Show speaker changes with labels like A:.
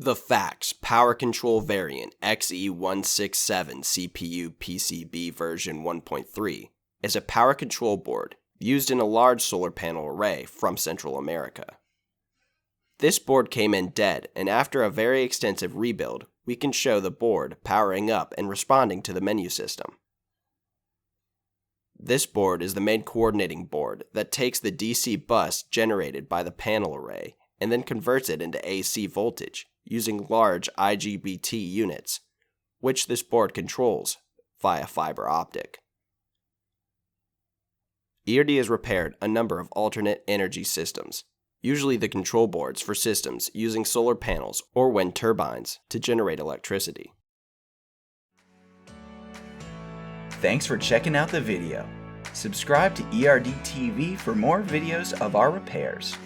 A: The FACS Power Control Variant XE167 CPU PCB version 1.3 is a power control board used in a large solar panel array from Central America. This board came in dead, and after a very extensive rebuild, we can show the board powering up and responding to the menu system. This board is the main coordinating board that takes the DC bus generated by the panel array and then converts it into AC voltage using large IGBT units, which this board controls via fiber optic. ERD has repaired a number of alternate energy systems, usually the control boards for systems using solar panels or wind turbines to generate electricity.
B: Thanks for checking out the video. Subscribe to ERD TV for more videos of our repairs.